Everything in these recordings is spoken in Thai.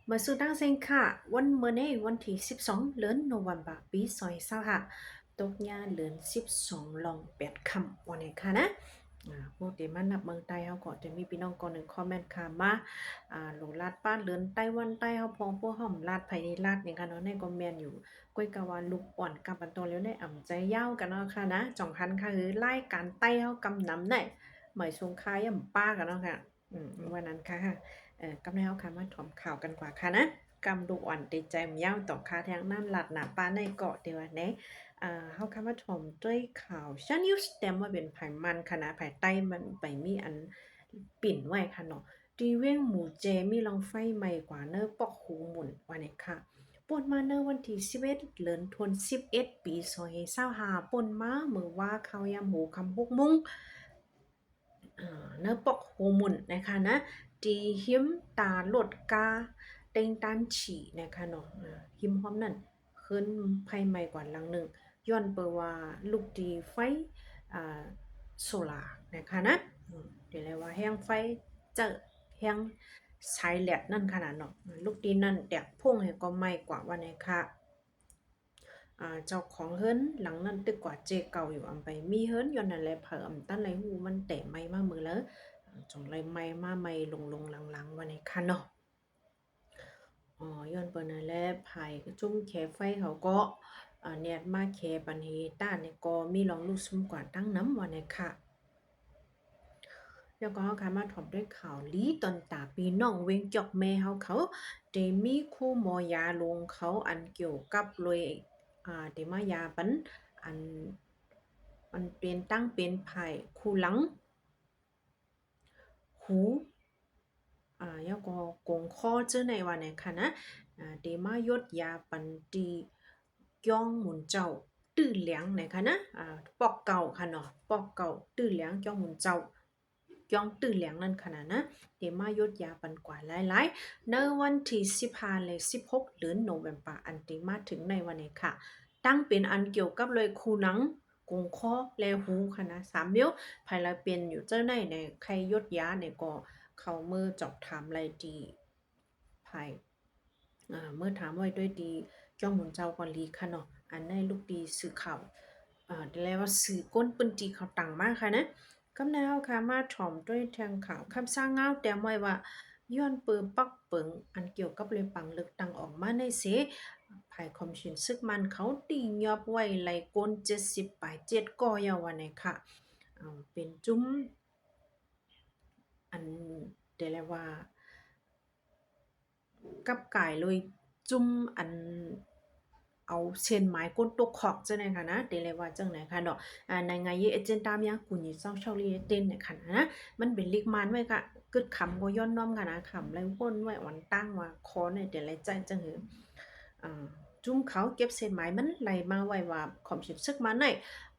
มาสู่ตั้งเซงค่ะวันเมื่อในวันที่12เดือนโนเวมเบอร์ปี2025ตกยาเดือน12ลอง8ค่ำวันนี้ค่ะนะปกติมันนับเมืองใต้เฮาก็จะมีพี่น้องก่อนหนึ่งคอมเมนต์ค่ะมาโหลลาดป้านเดือนไต้หวันใต้เฮาพองพวกห้อมลาดไผนี่ลาดนี่ค่ะเนาะในคอมเมนต์อยู่ก้อยกะว่าลูกอ่อนกับอันโตแล้วได้อ่ำใจยาวกันเนาะค่ะนะจ่องคันค่ะคือรายการใต้เฮากำนำได้หมายสงคายย่ำป้ากันเนาะค่ะวันนั้นค่ะ กำลังเอาคำมาถอมข่าวกันกว่าค่ะนะกำดูอ่อนติดใจมยาวต่อคาแทงนั่นหลัดหนาป้าในเกาะเดียวเนเฮาคำว่าถอมด้วยข่าวชานิวส์แตมว่าเป็นไผมันคณะภายใต้มันไปมีอันปิ่นไว้ค่ะเนาะตีเว้งหมู่เจมีลองไฟใหม่กว่าเนอปอกหูหมุนว่าเนี่ยค่ะป่นมาเนอวันที่11เดือนธันวาคม11ปี2025ป่นมาเมื่อว่าเขายามหูคำ6มุงเนอปอกหูหมุนนะคะนะ ตีหิมตาลดกาเต็งตันฉี่นะคะเนาะหิมพร้อมนั่นขึ้นภัยใหม่กว่าหลังหนึ่งย้อนเปว่าลูกตีไฟอ่าโซล่านะคะนะเดี๋ยวเลยว่าแห้งไฟเจอแห้งสายแหลดนั่นขนาดเนาะลูกตีนั่นแตกพุ่งให้ก็ไม่กว่าวันนี้ค่ะเจ้าของเฮิรนหลังนั้นตึกกว่าเจเก่าอยู่อำไปมีเฮิรนย้อนนั่นแหละเพิ่มตั้นไรหูมันแต่ไม่มามือแล้วจงไรไม่มาไม่ลงหลังๆวันนี้ค่ะเนาะย้อนเปิ้นนั่นแหละไผจุ่มแขไฟเขาก็แนดมาแขปันเฮต้านนี่ก็มีลองลูกซุ่มกว่าตั้งน้ำว่าเนี่ยค่ะแล้วก็เฮาค่ะมาถอมด้วยข่าวลีตอนตาปีน้องเวงจอกแม่เฮาเขาได้มีคู่หมอยาลงเขาอันเกี่ยวกับเลยได้มายาปันอันมันเป็นตั้งเป็นไผคู่หลังหูแล้วก็กงข้อเจ้อในว่าเนี่ยค่ะนะเดมายดยาปันตีย่องหมุนเจ้าตื้อเหลียงไหนคะนะปอกเก่าค่ะเนาะปอกเก่าตื้อเหลียงย่องหมุนเจ้าย่องตื้อเหลียงนั่นขนาดนะเดมายดยาปันกว่าหลายๆในวันที่15เลย16เดือนโนเวมเบอร์อันติมาถึงในวันนี้ค่ะตั้งเป็นอันเกี่ยวกับเลยคูหนังกงข้อและหูค่ะนะ3นิ้วภายละเป็นอยู่เจ้าในใครยดยาเนี่ยก็เขาเมื่อจอบถามไรดีภายเมื่อถามไว้ด้วยดีจ้องหมุนเจ้าก่อนลีค่ะเนาะอันในลูกดีสื่อข่าวแล้วว่าสื่อก้นปืนจีเขาตังมากค่ะนะกำแนวค่ะมาถ่อมด้วยทางข่าวคำสร้างเงาแต่ไว้ว่าย้อนเปิมปักเปิงอันเกี่ยวกับเลยปังเลือกตังออกมาในเสภายคอมชินซึกมันเขาตียอบไว้ไหลก้น70ปลาย7ก่อยาวันนี้ค่ะเป็นจุ้มอันเดี๋ยวเรียกว่ากับกายเลยจุ่มอันเอาเช่นไม้ก้นตกขอกจังได๋ค่ะนะเดเลยว่าจังไหนค่ะเนาะในไงเยเอเจนตามยากุญีเซาเชาลีเต้นเนี่ยค่ะนะมันเป็นลิกมันไว้ค่ะกึดคำบ่ย้อนน้อมค่ะนะคำแล้ววนไว้อ่อนตั้งว่าคอเนี่ยเดี๋ยวไรใจจังหือจุ่มเขาเก็บเศษไม้มันไหลมาไว้ว่าขอมสิบซึกมาไหน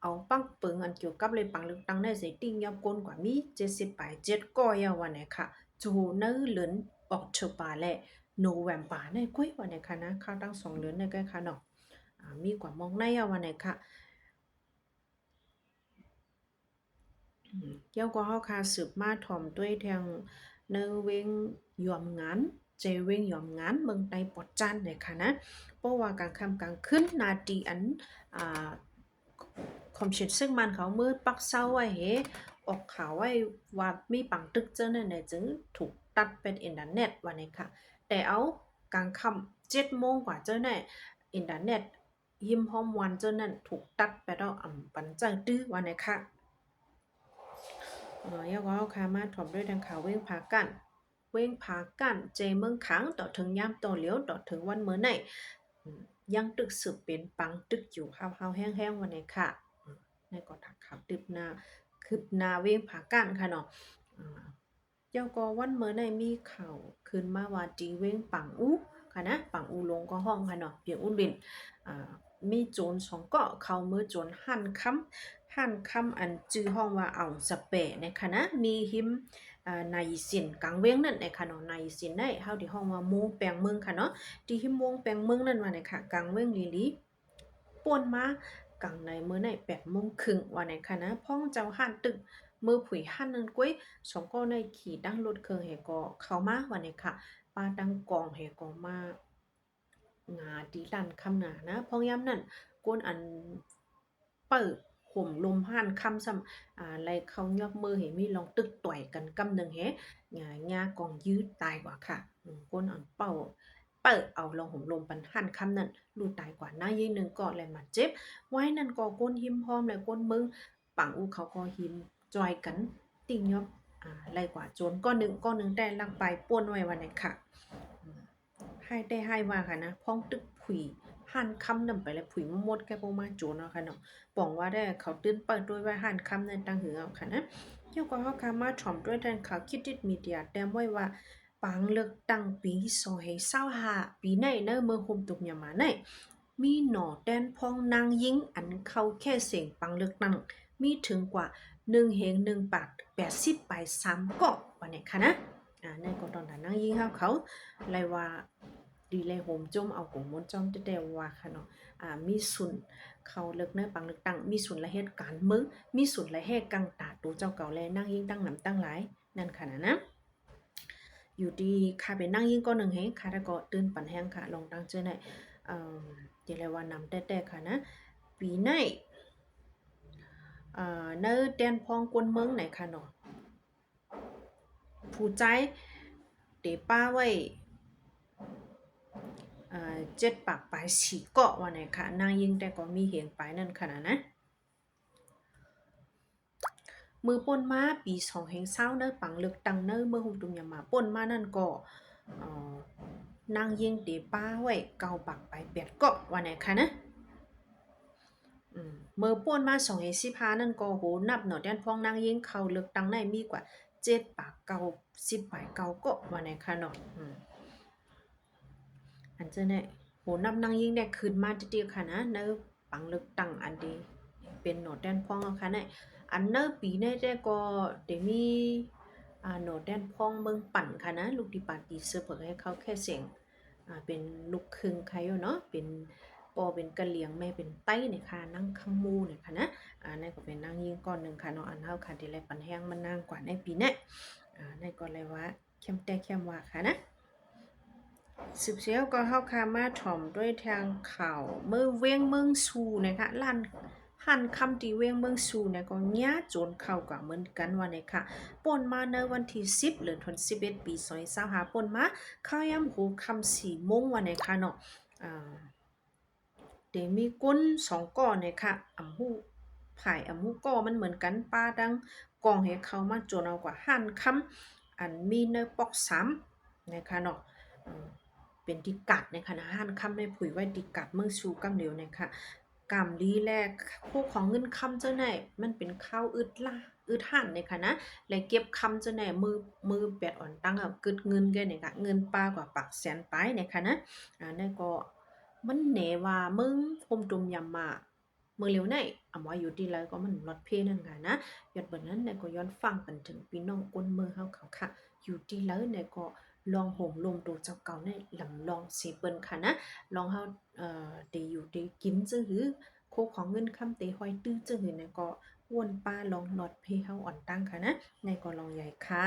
เอาปังเปิงอันเกี่ยวกับเลยปังลึกตังได้ใส่ติ้งยอบก้นกว่ามี70ปลาย7ก้อยวันไหนค่ะจูเนื้อเหลือนออกเชอปาแลโนแวมปาในกุ้ยวันไหนค่ะนะข้าวตั้ง2เดือนในใกล้ค่ะเนาะมีกว่ามองในวันไหนค่ะเกี่ยวกับเฮาค่ะสืบมาถ่อมด้วยทางเนเวงยอมงานเจเวงยอมงานเมืองใดปอดจันเนี่ยค่ะนะเพราะว่ากลางค่ำกลางคืนนาทีอันอ่าคอมชินซึ่งมันเขามืดปักเศร้าไว้ออกข่าวไว้ว่ามีปังตึกเจ้านั่นเนี่ยจึงถูกตัดเป็นอินเทอร์เน็ตวันนี้ค่ะแต่เอากลางค่ำ7 โมงกว่าเจ้าเนี่ยอินเทอร์เน็ตยิมพร้อมวันเจ้านั่นถูกตัดไปแล้วปันจังตื้อวันนี้ค่ะ ยกว่าค่ะมาถมด้วยทางข่าวเว้งผากั้นเจเมืองขังต่อถึงยามต่อเหลียวต่อถึงวันเมื่อไหนยังตึกสืบเป็นปังตึกอยู่เฮาๆแห้งๆวันนี้ค่ะในก็ถักข่าวคืบหน้าเว้งผากั้นค่ะเนาะอ่าเจ้าก็วันเมื่อไหนมีข่าวขึ้นมาว่าจีเว้งปังอู้ค่ะนะปังอูลงก็ห้องค่ะเนาะเปียงอุ่นบินอ่ามีโจร2เกาะเข้ามือโจรหั่นคำอันจื้อห้องว่าเอาสเปะในคณะมีหิมนายสินกังเว้งนั่นในค่ะเนาะนายสินได้เฮาที่ห้องว่าโมงแปลงเมืองค่ะเนาะที่หิมโมงแปลงเมืองนั่นว่าในค่ะกังเว้งลีลีป่วนมากังในมื้อใน8:30ว่าในค่ะนะพ้องเจ้าหั่นตึกมือผุยหั่นนั่นกุ้ยสองก็ในขี่ดังรถเครื่องให้ก็เข้ามาว่าในค่ะ ป้าตั้งกองให้ก็มาหงาดีลันคำหนานะพองย้ำนั่นก้นอันเปิดห่มลมห่านคำซ้ำไรเขายกมือเห็นมีลองตึกต่อยกันกำหนึ่งเฮงากองยืดตายกว่าค่ะก้นอันเปิดเอาลองห่มลมปันห่านคำนั่นรู้ตายกว่าหน้ายิ่งหนึ่งก็เลยมาเจ็บไว้นั่นก็ก้นหิมพร้อมเลยก้นมึงปังอูเขาก็หิมจอยกันติ่งยอบไรกว่าโจนก้อนหนึ่งได้ลักไปป้วนไว้วันไหนค่ะให้ได้ให้ว่าค่ะนะพ้องตึกผุยหันคำนำไปแล้วผุยมดแค่พวกมาโจนเนาะค่ะเนาะบอกว่าได้เขาตื้นเปิดด้วยว่าหันคำนั้นตั้งหือเอาค่ะนะเกี่ยวกับเขาคามาถ่อมด้วยแทนข่าวคิดดิดมีเดียแต้มไว้ว่าปังเลือกตั้งปี2525ปีไหนเนอะเมื่อคมตุกยามาไหนมีหน่อแดนพองนางยิงอันเข้าแค่เสียงปังเลือกตั้งมีถึงกว่า1 เฮง 1 บาท 80 ไป3กอกว่าเนี่ยค่ะนะในก็ตอนนั้นนางยิงเขาไลว่าดีเลยโหมจมเอาของมนจอมแต่ว่าค่ะเนาะมีสุนเขาเลิกในปังเลือกตั้งมีสุนละเหตุการณ์มึงมีสุนละเหตุกังตาตูเจ้าเก่าแลนั่งยิงตั้งนำตั้งหลายนั่นค่ะนะอยู่ดีค่ะเป็นนั่งยิงก็หนึ่งเฮงค่ะแล้วก็ตื่นปันแห้งค่ะลองตั้งเจอในเดี๋ยวเลยว่านำแต่ค่ะนะปีไหนเนื้อแดนพองกวนเมืองไหนค่ะเนาะผู้ใจเตป้าไว้7 ปากปลายสีเกาะวันไหนค่ะนางยิงแต่ก็มีเห็นไปนั่นขนาดนะมือป่นมาปี2 แห่ง 20เนอปังเลือกตั้งเนอเมื่อหุตุมยามาป่นมานั่นก็นางยิงเตป้าไว้9 ปากปลาย8เกาะวันไหนค่ะนะเมื่อป่นมา2 เฮง 15นั่นก็โหนับเนาะแดนพ้องนางยิงเขาเลือกตั้งในมีกว่า7 ปาก10ปลาย9เกาะวันไหนค่ะเนาะอันเจ้าเนี่ยโหนับนางยิงได้ขึ้นมาติๆค่ะนะเนอปังเลือกตั้งอันดีเป็นโหนดแดนพ้องเอาค่ะเนี่ยอันเนอปีในแต่ก็เดมีโหนดแดนพ้องเมืองปั่นค่ะนะลูกดิปาตีเสือเผิกให้เขาแค่เสียงเป็นลูกครึ่งใครเนาะเป็นปอเป็นกะเหลียงแม่เป็นไต้เนี่ยค่ะนั่งข้างมูเนี่ยค่ะนะนั่นก็เป็นนั่งยิงก้อนหนึ่งค่ะเนาะอันเฮาค่ะที่ไรปันแห้งมันนางกว่าในปีนี้นั่นก็เลยว่าเข้มแต่เข้มว่าค่ะนะสืบเสียวก็เข้าคามาถ่อมด้วยทางข่าวเมื่อเวียงเมืองซูนะคะลั่นหันคำที่เวียงเมืองซูเนี่ยก็ย้าโจนเข้ากับเหมือนกันวันนี้ค่ะป่นมาในวันที่10เดือนธันวาคมปี2025ป่นมาเข้าย่ำหูคำ4 โมงวันนี้ค่ะเนาะเดี๋ยวมีก้น2ก้อนเนี่ยค่ะผายอำหูก้อมันเหมือนกันป้าดังกองให้เขามาโจนเอากว่าหันคำอันมีเนปอก3นะคะเนาะเป็นดิกัดในคณะหันคำในผุยไว้ดิกัดเมืองชูกำเหลียวนะคะกำลีแรกพวกของเงินคำเจ้าไหนมันเป็นข้าวอึดหั่นในคณะและเก็บคำเจ้าไหนมือแปดอ่อนตั้งเอากึดเงินแกเนี่ยค่ะเงินปลากว่าปักแสนไปในคณะนั่นก็มันเหนว่ามึงพมตุมยำมาเมื่อเร็วไหนว่าอยู่ดีแล้วก็มันลดเพนั่นค่ะนะยอดเบิ่นนั้นเนี่ยก็ย้อนฟังกันถึงพี่น้องก้นเมืองเฮาเขาค่ะอยู่ดีแล้วเนี่ยก็ลองห่มลมดูเจ้าเก่าในลำลองสีเปิ้นค่ะนะลองเฮาได้อยู่ได้กินจังหือโคของเงินคำเตห้อยตื้อจังหือเนี่ยก็วนป้าลองนอดเพเฮาอ่อนตั้งค่ะนะในก็ลองใหญ่ค่ะ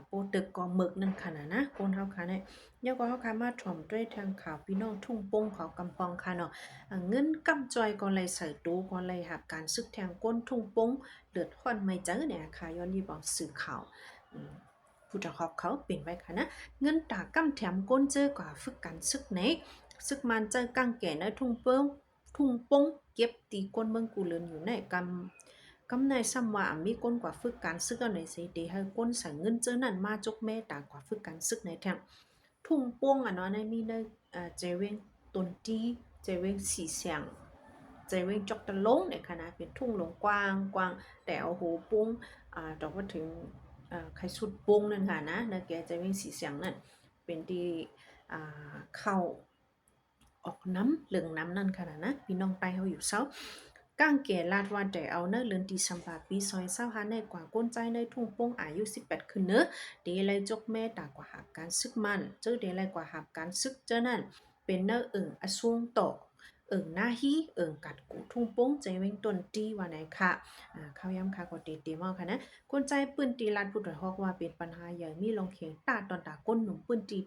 โปตึกก็หมึกนั่นค่ะนะคนเฮาค่ะเนี่ยยก็เฮาค่ะมาถ่อมด้วยทางข่าวพี่น้องทุ่งปงเขากำปองค่ะเนาะเงินกำจอยก็เลยใส่ตู้ก็เลยหับการซึกแทงก้นทุ่งปงเลือดฮ้อนไม่เจอเนี่ยค่ะย้อนที่บอกสื่อข่าวผู้จะขอบเขาเป็นไว้ค่ะนะเงินตากำแถมก้นเจอกว่าฝึกการซึกไหนซึกมันเจอกังแก่ในทุ่งปงเก็บตีก้นเมืองกูเลือนอยู่ในกำในซ้ำว่ามีก้นกว่าฝึกการซึกเอาในสิเดให้ก้นใส่เงินเจอนั่นมาจกแม่ตากว่าฝึกการซึกในแถมทุ่งปงเนาะในมีในเจเวงตนตีเจเวงสีเสียงใจเวงจอกตะลงเนี่ยค่ะนะเป็นทุ่งหลงกว้างแต่เอาโหปุ้งดอกว่าถึงใครสุดปุ้งนั่นค่ะนะแกใจเวงสีเสียงนั่นเป็นที่เข้าออกน้ำเหลืองน้ำนั่นค่ะนะพี่น้องไปเขาอยู่เซาก้างเกลาดวันแต่เอาเนเลือนที่สัมภาปีซอยเศร้าหาในกว่าก้นใจในทุ่งโป้งอายุ18ขึ้นเนอะเดลัยจกแม่ตากว่าหาการซึกมันเจอเดลัยกว่าหาการซึกเจ้านั่นเป็นเนออสวงโต หน้าฮีกัดกูทุ่งโป้งใจเว้งต้นตีว่าไหนค่ะเข้าย้ำค่ะก็ตีมอค่ะนะคนใจปืนตีลัดผู้ถอยฮอกว่าเป็นปัญหาใหญ่มีลองเขียงตาตอนตาก้นหนุ่มปืนตี